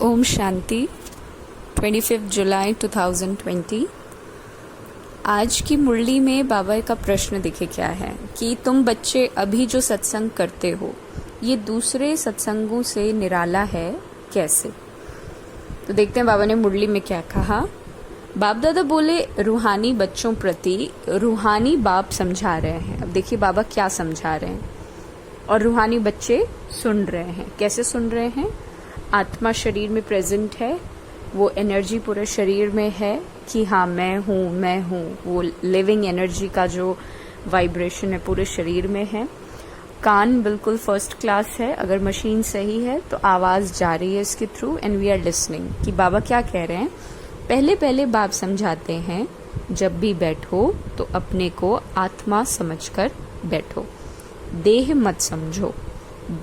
ओम शांति 25 जुलाई 2020। आज की मुरली में बाबा का प्रश्न देखे क्या है कि तुम बच्चे अभी जो सत्संग करते हो ये दूसरे सत्संगों से निराला है कैसे। तो देखते हैं बाबा ने मुरली में क्या कहा। बाप दादा बोले रूहानी बच्चों प्रति रूहानी बाप समझा रहे हैं। अब देखिए बाबा क्या समझा रहे हैं और रूहानी बच्चे सुन रहे हैं। कैसे सुन रहे हैं? आत्मा शरीर में प्रेजेंट है, वो एनर्जी पूरे शरीर में है कि हाँ मैं हूँ। वो लिविंग एनर्जी का जो वाइब्रेशन है पूरे शरीर में है। कान बिल्कुल फर्स्ट क्लास है, अगर मशीन सही है तो आवाज जा रही है इसके through and we are listening कि बाबा क्या कह रहे हैं। पहले बाप समझाते हैं जब भी बैठो तो अपने को आत्मा समझकर बैठो, देह मत समझो।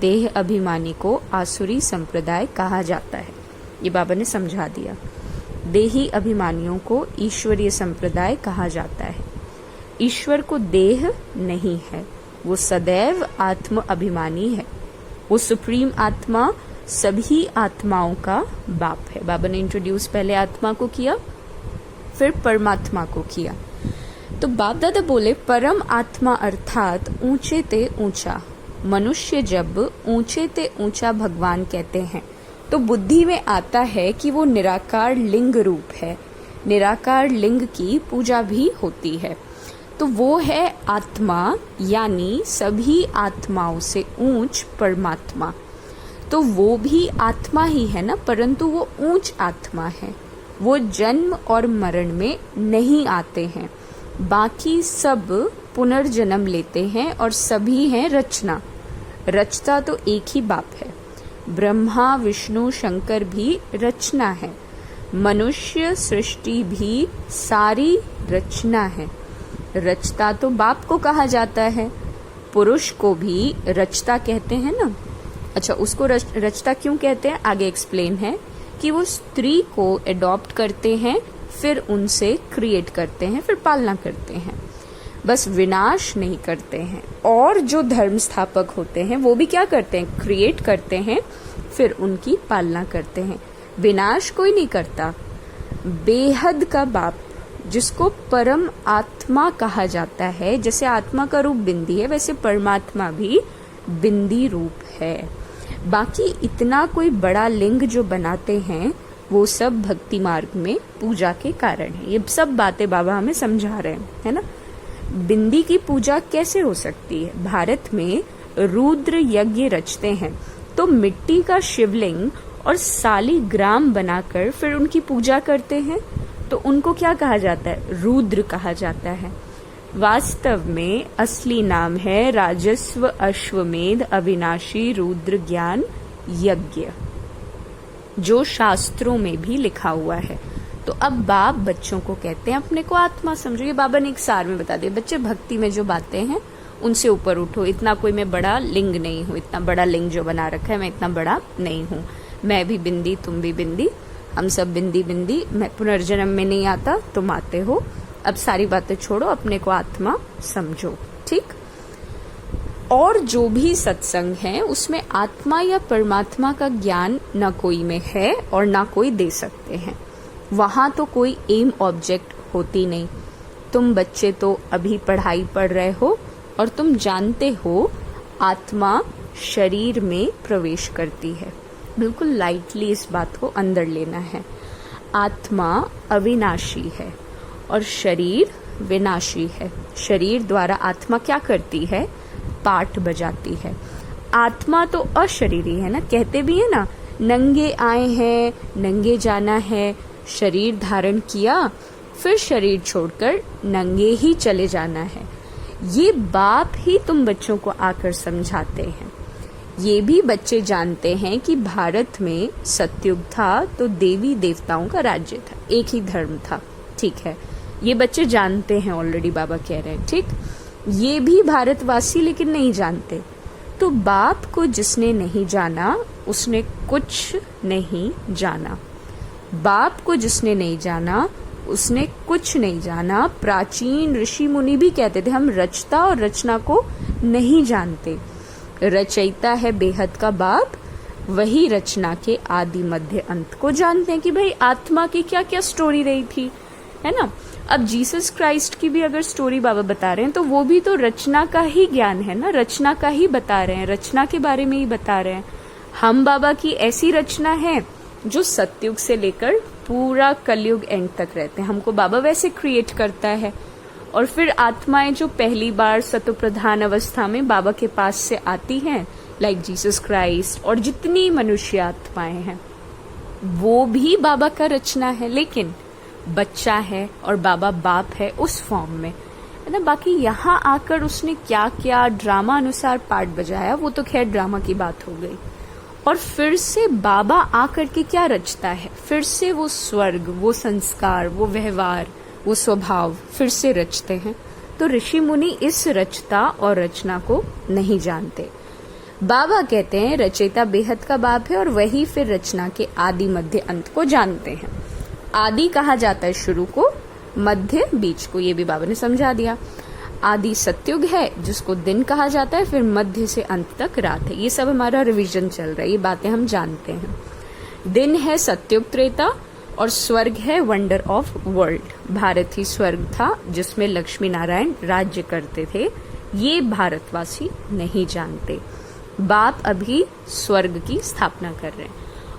देह अभिमानी को आसुरी संप्रदाय कहा जाता है, ये बाबा ने समझा दिया। देही अभिमानियों को ईश्वरीय संप्रदाय कहा जाता है। ईश्वर को देह नहीं है, वो सदैव आत्म अभिमानी है। वो सुप्रीम आत्मा सभी आत्माओं का बाप है। बाबा ने इंट्रोड्यूस पहले आत्मा को किया, फिर परमात्मा को किया। तो बाप दादा बोले परम आत्मा अर्थात ऊंचे ते ऊंचा। मनुष्य जब ऊंचे ते ऊंचा भगवान कहते हैं तो बुद्धि में आता है कि वो निराकार लिंग रूप है। निराकार लिंग की पूजा भी होती है, तो वो है आत्मा, यानी सभी आत्माओं से ऊंच परमात्मा। तो वो भी आत्मा ही है ना, परंतु वो ऊंच आत्मा है। वो जन्म और मरण में नहीं आते हैं, बाकी सब पुनर्जन्म लेते हैं और सभी हैं रचना। रचता तो एक ही बाप है। ब्रह्मा विष्णु शंकर भी रचना है। मनुष्य सृष्टि भी सारी रचना है। रचता तो बाप को कहा जाता है। पुरुष को भी रचता कहते हैं ना। अच्छा, उसको रचता क्यों कहते हैं आगे एक्सप्लेन है कि वो स्त्री को एडॉप्ट करते हैं, फिर उनसे क्रिएट करते हैं, फिर पालना करते हैं, बस विनाश नहीं करते हैं। और जो धर्म स्थापक होते हैं वो भी क्या करते हैं? क्रिएट करते हैं, फिर उनकी पालना करते हैं। विनाश कोई नहीं करता। बेहद का बाप जिसको परम आत्मा कहा जाता है, जैसे आत्मा का रूप बिंदी है वैसे परमात्मा भी बिंदी रूप है। बाकी इतना कोई बड़ा लिंग जो बनाते हैं वो सब भक्ति मार्ग में पूजा के कारण है। ये सब बातें बाबा हमें समझा रहे हैं, है ना। बिंदी की पूजा कैसे हो सकती है? भारत में रुद्र यज्ञ रचते हैं तो मिट्टी का शिवलिंग और सालीग्राम बनाकर फिर उनकी पूजा करते हैं, तो उनको क्या कहा जाता है? रुद्र कहा जाता है। वास्तव में असली नाम है राजस्व अश्वमेध अविनाशी रुद्र ज्ञान यज्ञ, जो शास्त्रों में भी लिखा हुआ है। तो अब बाप बच्चों को कहते हैं अपने को आत्मा समझो। ये बाबा ने एक सार में बता दिया, बच्चे भक्ति में जो बातें हैं उनसे ऊपर उठो। इतना कोई मैं बड़ा लिंग नहीं हूँ, इतना बड़ा लिंग जो बना रखा है मैं इतना बड़ा नहीं हूँ। मैं भी बिंदी, तुम भी बिंदी, हम सब बिंदी बिंदी। मैं पुनर्जन्म में नहीं आता, तुम आते हो। अब सारी बातें छोड़ो, अपने को आत्मा समझो, ठीक। और जो भी सत्संग है उसमें आत्मा या परमात्मा का ज्ञान ना कोई में है और ना कोई दे सकते हैं। वहां तो कोई एम ऑब्जेक्ट होती नहीं। तुम बच्चे तो अभी पढ़ाई पढ़ रहे हो और तुम जानते हो आत्मा शरीर में प्रवेश करती है। बिल्कुल लाइटली इस बात को अंदर लेना है। आत्मा अविनाशी है और शरीर विनाशी है। शरीर द्वारा आत्मा क्या करती है? पाठ बजाती है। आत्मा तो अशरीरी है ना, कहते भी है ना, नंगे आए हैं नंगे जाना है। शरीर धारण किया फिर शरीर छोड़कर नंगे ही चले जाना है। ये बाप ही तुम बच्चों को आकर समझाते हैं। ये भी बच्चे जानते हैं कि भारत में सतयुग था तो देवी देवताओं का राज्य था, एक ही धर्म था, ठीक है। ये बच्चे जानते हैं ऑलरेडी, बाबा कह रहे हैं, ठीक। ये भी भारतवासी लेकिन नहीं जानते। तो बाप को जिसने नहीं जाना उसने कुछ नहीं जाना। बाप को जिसने नहीं जाना उसने कुछ नहीं जाना। प्राचीन ऋषि मुनि भी कहते थे हम रचता और रचना को नहीं जानते। रचयिता है बेहद का बाप, वही रचना के आदि मध्य अंत को जानते हैं कि भाई आत्मा की क्या क्या स्टोरी रही थी, है ना। अब जीसस क्राइस्ट की भी अगर स्टोरी बाबा बता रहे हैं तो वो भी तो रचना का ही ज्ञान है ना, रचना का ही बता रहे हैं, रचना के बारे में ही बता रहे हैं। हम बाबा की ऐसी रचना है जो सतयुग से लेकर पूरा कलयुग एंड तक रहते हैं। हमको बाबा वैसे क्रिएट करता है और फिर आत्माएं जो पहली बार सतोप्रधान अवस्था में बाबा के पास से आती हैं, लाइक जीसस क्राइस्ट और जितनी मनुष्य आत्माएं हैं, वो भी बाबा का रचना है, लेकिन बच्चा है और बाबा बाप है उस फॉर्म में, है ना। बाकी यहाँ आकर उसने क्या क्या ड्रामा अनुसार पार्ट बजाया, वो तो खैर ड्रामा की बात हो गई। और फिर से बाबा आकर के क्या रचता है, फिर से वो स्वर्ग, वो संस्कार, वो व्यवहार, वो स्वभाव फिर से रचते हैं। तो ऋषि मुनि इस रचता और रचना को नहीं जानते। बाबा कहते हैं रचयिता बेहद का बाप है और वही फिर रचना के आदि मध्य अंत को जानते हैं। आदि कहा जाता है शुरू को, मध्य बीच को, ये भी बाबा ने समझा दिया। आदि सतयुग है जिसको दिन कहा जाता है, फिर मध्य से अंत तक रात है। ये सब हमारा रिवीजन चल रहा है, ये बातें हम जानते हैं। दिन है सतयुग त्रेता और स्वर्ग है वंडर ऑफ वर्ल्ड। भारत ही स्वर्ग था जिसमें लक्ष्मी नारायण राज्य करते थे, ये भारतवासी नहीं जानते। बाप अभी स्वर्ग की स्थापना कर रहे हैं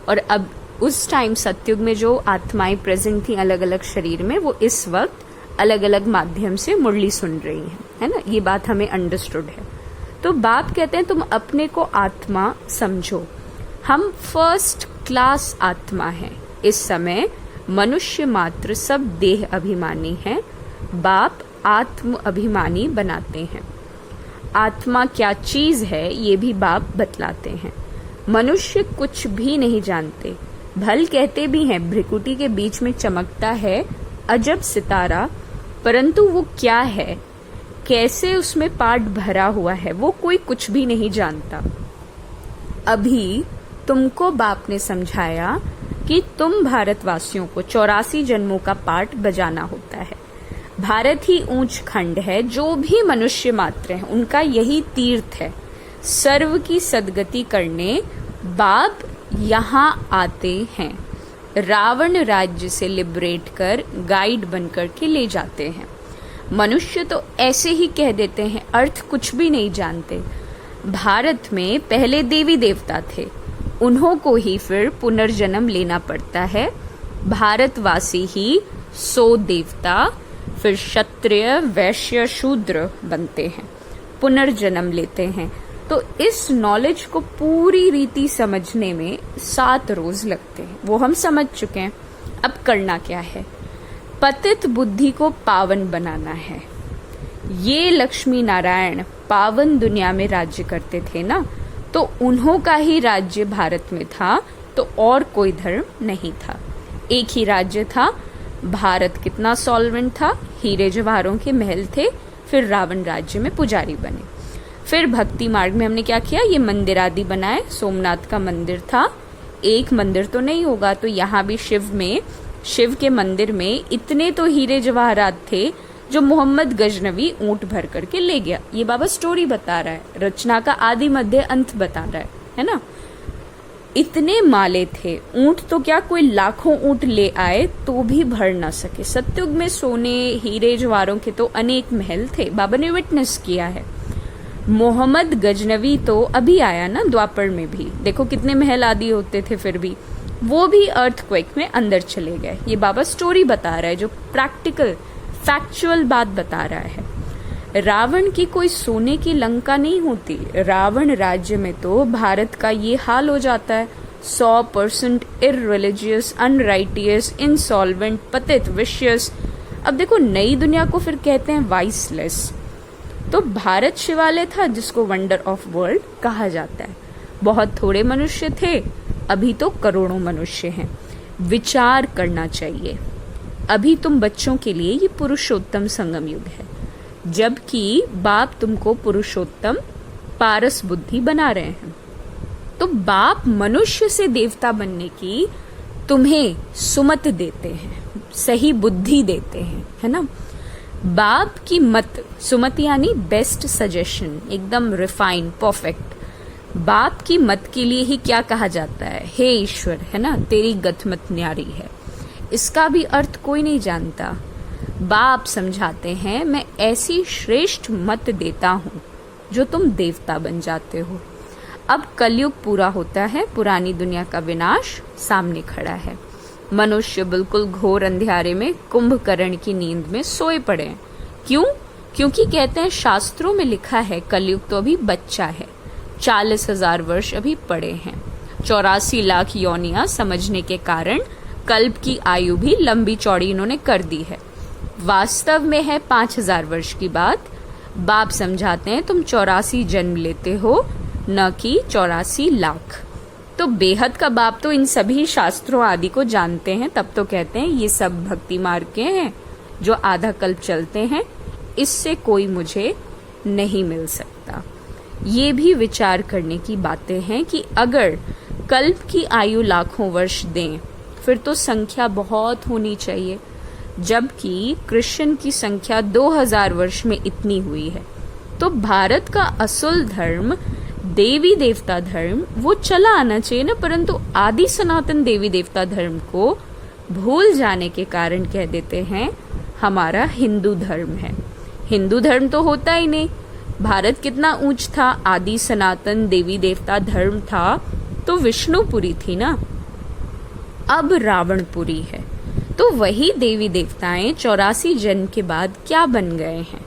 और अब उस टाइम सतयुग में जो आत्माएं प्रेजेंट थी अलग अलग शरीर में, वो इस वक्त अलग अलग माध्यम से मुरली सुन रही हैं, है ना। ये बात हमें अंडरस्टूड है। तो बाप कहते हैं तुम अपने को आत्मा समझो, हम फर्स्ट क्लास आत्मा हैं। इस समय मनुष्य मात्र सब देह अभिमानी हैं, बाप आत्म अभिमानी बनाते हैं। आत्मा क्या चीज है ये भी बाप बतलाते हैं। मनुष्य कुछ भी नहीं जानते, भल कहते भी हैं भ्रिकुटी के बीच में चमकता है अजब सितारा, परंतु वो क्या है, कैसे उसमें पार्ट भरा हुआ है, वो कोई कुछ भी नहीं जानता। अभी तुमको बाप ने समझाया कि तुम भारतवासियों को 84 जन्मों का पार्ट बजाना होता है। भारत ही ऊंच खंड है, जो भी मनुष्य मात्र हैं उनका यही तीर्थ है। सर्व की सदगति करने बाप यहाँ आते हैं, रावण राज्य से लिबरेट कर गाइड बनकर के ले जाते हैं। मनुष्य तो ऐसे ही कह देते हैं, अर्थ कुछ भी नहीं जानते। भारत में पहले देवी देवता थे, उन्हों को ही फिर पुनर्जन्म लेना पड़ता है। भारतवासी ही सो देवता, फिर क्षत्रिय वैश्य शूद्र बनते हैं, पुनर्जन्म लेते हैं। तो इस नॉलेज को पूरी रीति समझने में 7 रोज लगते हैं, वो हम समझ चुके हैं। अब करना क्या है, पतित बुद्धि को पावन बनाना है। ये लक्ष्मी नारायण पावन दुनिया में राज्य करते थे ना, तो उन्हों का ही राज्य भारत में था, तो और कोई धर्म नहीं था, एक ही राज्य था। भारत कितना सॉल्वेंट था, हीरे जवाहरों के महल थे। फिर रावण राज्य में पुजारी बने। फिर भक्ति मार्ग में हमने क्या किया, ये मंदिर आदि बनाए। सोमनाथ का मंदिर था, एक मंदिर तो नहीं होगा, तो यहाँ भी शिव के मंदिर में इतने तो हीरे जवाहरात थे जो मोहम्मद गजनवी ऊंट भर करके ले गया। ये बाबा स्टोरी बता रहा है, रचना का आदि मध्य अंत बता रहा है ना। इतने माले थे, ऊंट तो क्या कोई लाखों ऊंट ले आए तो भी भर ना सके। सतयुग में सोने हीरे जवाहरों के तो अनेक महल थे, बाबा ने विटनेस किया है। मोहम्मद गजनवी तो अभी आया ना, द्वापर में भी देखो कितने महल आदि होते थे, फिर भी वो भी अर्थक्वेक में अंदर चले गए। ये बाबा स्टोरी बता रहा है, जो प्रैक्टिकल फैक्चुअल बात बता रहा है। रावण की कोई सोने की लंका नहीं होती, रावण राज्य में तो भारत का ये हाल हो जाता है, 100% इररिलीजियस, अनराइटियस, इंसॉल्वेंट, पतित, विशियस। अब देखो नई दुनिया को फिर कहते हैं वाइसलेस। तो भारत शिवालय था जिसको वंडर ऑफ वर्ल्ड कहा जाता है। बहुत थोड़े मनुष्य थे, अभी तो करोड़ों मनुष्य हैं। विचार करना चाहिए। अभी तुम बच्चों के लिए ये पुरुषोत्तम संगम युग है, जबकि बाप तुमको पुरुषोत्तम पारस बुद्धि बना रहे हैं। तो बाप मनुष्य से देवता बनने की तुम्हें सुमत देते हैं, सही बुद्धि देते हैं, है ना। बाप की मत, सुमत यानी बेस्ट सजेशन, एकदम रिफाइन, परफेक्ट। बाप की मत के लिए ही क्या कहा जाता है, हे ईश्वर, है ना, तेरी गत मत न्यारी है। इसका भी अर्थ कोई नहीं जानता। बाप समझाते हैं, मैं ऐसी श्रेष्ठ मत देता हूँ जो तुम देवता बन जाते हो। अब कलयुग पूरा होता है, पुरानी दुनिया का विनाश सामने खड़ा है। मनुष्य बिल्कुल घोर अंधियारे में कुंभकर्ण की नींद में सोए पड़े हैं। क्यों? क्योंकि कहते हैं, शास्त्रों में लिखा है कलयुग तो अभी बच्चा है, 40,000 वर्ष अभी पड़े हैं। 84 लाख योनियां समझने के कारण कल्प की आयु भी लंबी चौड़ी इन्होंने कर दी है। वास्तव में है 5,000 वर्ष की बात। बाप समझाते हैं, तुम 84 जन्म लेते हो, न कि 84 लाख। तो बेहद का बाप तो इन सभी शास्त्रों आदि को जानते हैं, तब तो कहते हैं ये सब भक्ति मार्ग के हैं जो आधा कल्प चलते हैं, इससे कोई मुझे नहीं मिल सकता। ये भी विचार करने की बातें हैं कि अगर कल्प की आयु लाखों वर्ष दें फिर तो संख्या बहुत होनी चाहिए, जबकि कृष्ण की संख्या 2000 वर्ष में इतनी हुई है। तो भारत का असल धर्म देवी देवता धर्म वो चला आना चाहिए ना, परंतु आदि सनातन देवी देवता धर्म को भूल जाने के कारण कह देते हैं हमारा हिंदू धर्म है। हिंदू धर्म तो होता ही नहीं। भारत कितना ऊंच था, आदि सनातन देवी देवता धर्म था तो विष्णुपुरी थी ना, अब रावणपुरी है। तो वही देवी देवताएं 84 जन्म के बाद क्या बन गए हैं?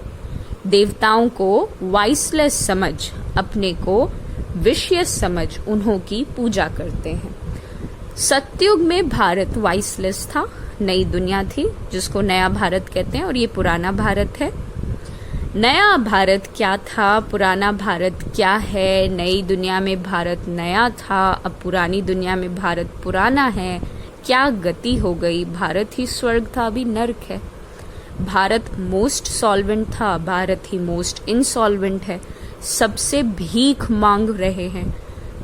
देवताओं को वाइसलेस समझ, अपने को विषय समझ उन्हों की पूजा करते हैं। सतयुग में भारत वाइसलेस था, नई दुनिया थी जिसको नया भारत कहते हैं, और ये पुराना भारत है। नया भारत क्या था, पुराना भारत क्या है? नई दुनिया में भारत नया था, अब पुरानी दुनिया में भारत पुराना है। क्या गति हो गई? भारत ही स्वर्ग था, अभी नर्क है। भारत मोस्ट सॉल्वेंट था, भारत ही मोस्ट इनसॉल्वेंट है। सबसे भीख मांग रहे हैं,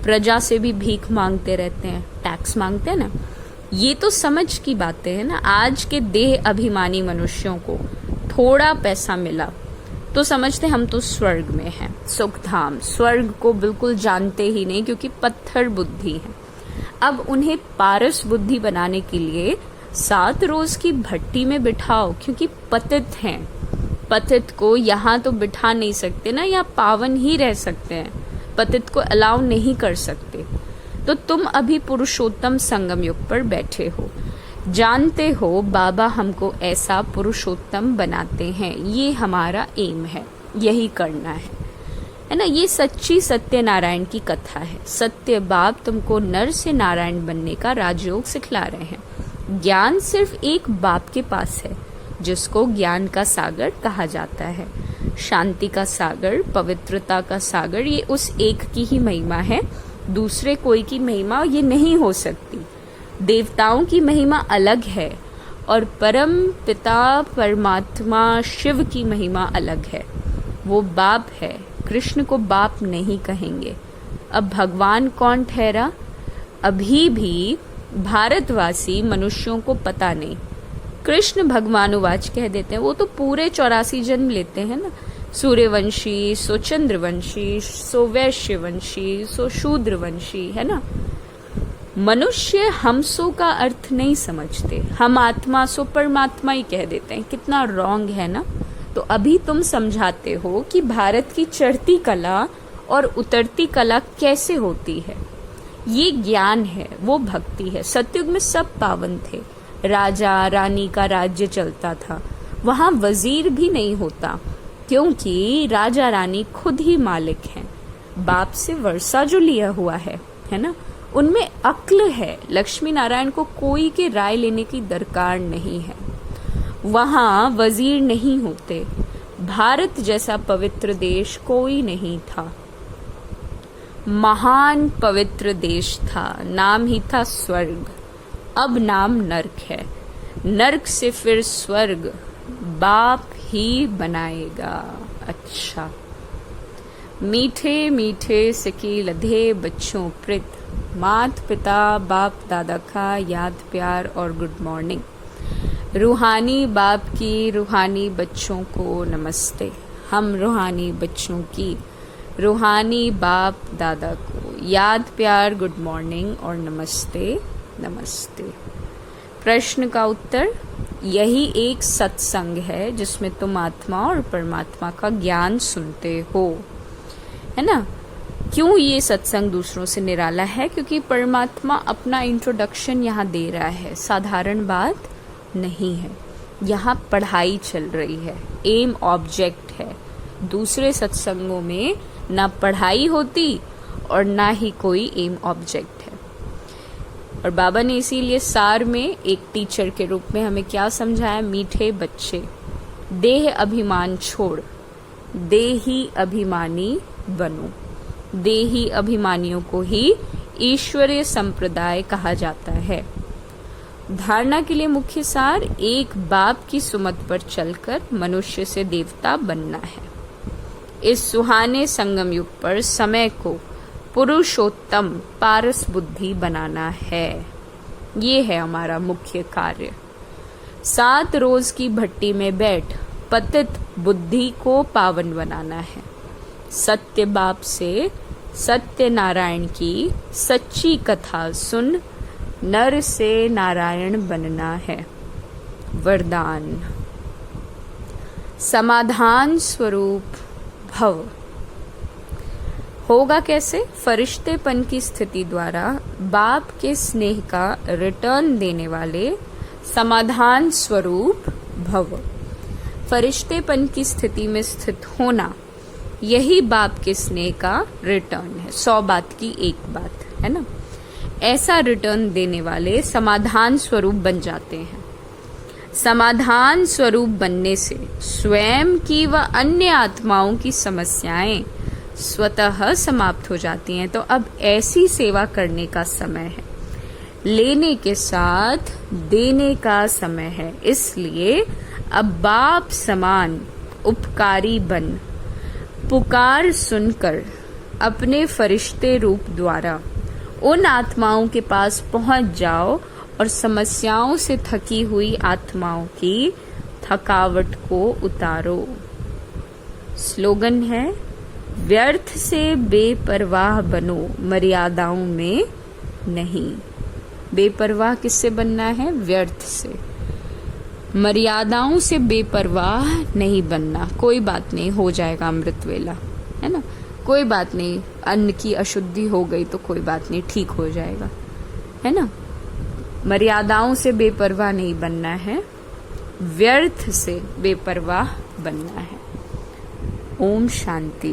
प्रजा से भी भीख मांगते रहते हैं, टैक्स मांगते हैं ना। ये तो समझ की बातें हैं ना। आज के देह अभिमानी मनुष्यों को थोड़ा पैसा मिला तो समझते हम तो स्वर्ग में हैं, सुखधाम। स्वर्ग को बिल्कुल जानते ही नहीं, क्योंकि पत्थर बुद्धि है। अब उन्हें पारस बुद्धि बनाने के लिए 7 रोज की भट्टी में बिठाओ, क्योंकि पतित हैं। पतित को यहाँ तो बिठा नहीं सकते ना, या पावन ही रह सकते हैं, पतित को अलाउ नहीं कर सकते। तो तुम अभी पुरुषोत्तम संगम युग पर बैठे हो, जानते हो बाबा हमको ऐसा पुरुषोत्तम बनाते हैं, ये हमारा एम है, यही करना है ना। ये सच्ची सत्यनारायण की कथा है। सत्य बाप तुमको नर से नारायण बनने का राजयोग सिखला रहे हैं। ज्ञान सिर्फ एक बाप के पास है, जिसको ज्ञान का सागर कहा जाता है। शांति का सागर, पवित्रता का सागर, ये उस एक की ही महिमा है, दूसरे कोई की महिमा ये नहीं हो सकती। देवताओं की महिमा अलग है और परम पिता परमात्मा शिव की महिमा अलग है। वो बाप है, कृष्ण को बाप नहीं कहेंगे। अब भगवान कौन ठहरा? अभी भी भारतवासी मनुष्यों को पता नहीं। कृष्ण भगवानुवाच कह देते हैं, वो तो पूरे 84 जन्म लेते हैं ना। सूर्यवंशी, सो चंद्रवंशी, सो वैश्यवंशी, सो शूद्रवंशी, है ना। मनुष्य हमसो का अर्थ नहीं समझते, हम आत्मा सो परमात्मा ही कह देते हैं। कितना रॉन्ग है ना। तो अभी तुम समझाते हो कि भारत की चढ़ती कला और उतरती कला कैसे होती है। ये ज्ञान है, वो भक्ति है। सतयुग में सब पावन थे, राजा रानी का राज्य चलता था, वहां वजीर भी नहीं होता, क्योंकि राजा रानी खुद ही मालिक हैं। बाप से वर्षा जो लिया हुआ है ना, उनमें अक्ल है। लक्ष्मी नारायण को कोई के राय लेने की दरकार नहीं है। वहां वजीर नहीं होते। भारत जैसा पवित्र देश कोई नहीं था। महान पवित्र देश था, नाम ही था स्वर्ग। अब नाम नर्क है। नर्क से फिर स्वर्ग बाप ही बनाएगा। अच्छा, मीठे मीठे सकी लधे बच्चों प्रित, मात पिता बाप दादा का याद प्यार और गुड मॉर्निंग। रूहानी बाप की रूहानी बच्चों को नमस्ते। हम रूहानी बच्चों की रूहानी बाप दादा को याद, प्यार, गुड मॉर्निंग और नमस्ते नमस्ते। प्रश्न का उत्तर, यही एक सत्संग है जिसमें तुम आत्मा और परमात्मा का ज्ञान सुनते हो, है ना। क्यों ये सत्संग दूसरों से निराला है? क्योंकि परमात्मा अपना इंट्रोडक्शन यहाँ दे रहा है, साधारण बात नहीं है। यहाँ पढ़ाई चल रही है, एम ऑब्जेक्ट है। दूसरे सत्संगों में ना पढ़ाई होती और ना ही कोई एम ऑब्जेक्ट है। और बाबा ने इसीलिए सार में एक टीचर के रूप में हमें क्या समझाया? मीठे बच्चे, देह अभिमान छोड़ देही अभिमानी बनो। देही अभिमानियों को ही ईश्वरीय संप्रदाय कहा जाता है। धारणा के लिए मुख्य सार, एक बाप की सुमत पर चलकर मनुष्य से देवता बनना है। इस सुहाने संगम युग पर समय को पुरुषोत्तम पारस बुद्धि बनाना है। ये है हमारा मुख्य कार्य। 7 रोज की भट्टी में बैठ पतित बुद्धि को पावन बनाना है। सत्य बाप से सत्य नारायण की सच्ची कथा सुन नर से नारायण बनना है। वरदान, समाधान स्वरूप भव। होगा कैसे? फरिश्तेपन की स्थिति द्वारा बाप के स्नेह का रिटर्न देने वाले समाधान स्वरूप भव। फरिश्तेपन की स्थिति में स्थित होना, यही बाप के स्नेह का रिटर्न है। 100 बात की एक बात है ना। ऐसा रिटर्न देने वाले समाधान स्वरूप बन जाते हैं। समाधान स्वरूप बनने से स्वयं की व अन्य आत्माओं की समस्याएं स्वतः समाप्त हो जाती हैं। तो अब ऐसी सेवा करने का समय है, लेने के साथ देने का समय है। इसलिए अब बाप समान उपकारी बन, पुकार सुनकर अपने फरिश्ते रूप द्वारा उन आत्माओं के पास पहुंच जाओ और समस्याओं से थकी हुई आत्माओं की थकावट को उतारो। स्लोगन है, व्यर्थ से बेपरवाह बनो, मर्यादाओं में नहीं। बेपरवाह किससे बनना है? व्यर्थ से। मर्यादाओं से बेपरवाह नहीं बनना। कोई बात नहीं, हो जाएगा अमृत वेला, है ना। कोई बात नहीं, अन्न की अशुद्धि हो गई तो कोई बात नहीं, ठीक हो जाएगा, है ना। मर्यादाओं से बेपरवाह नहीं बनना है, व्यर्थ से बेपरवाह बनना है। ओम शांति।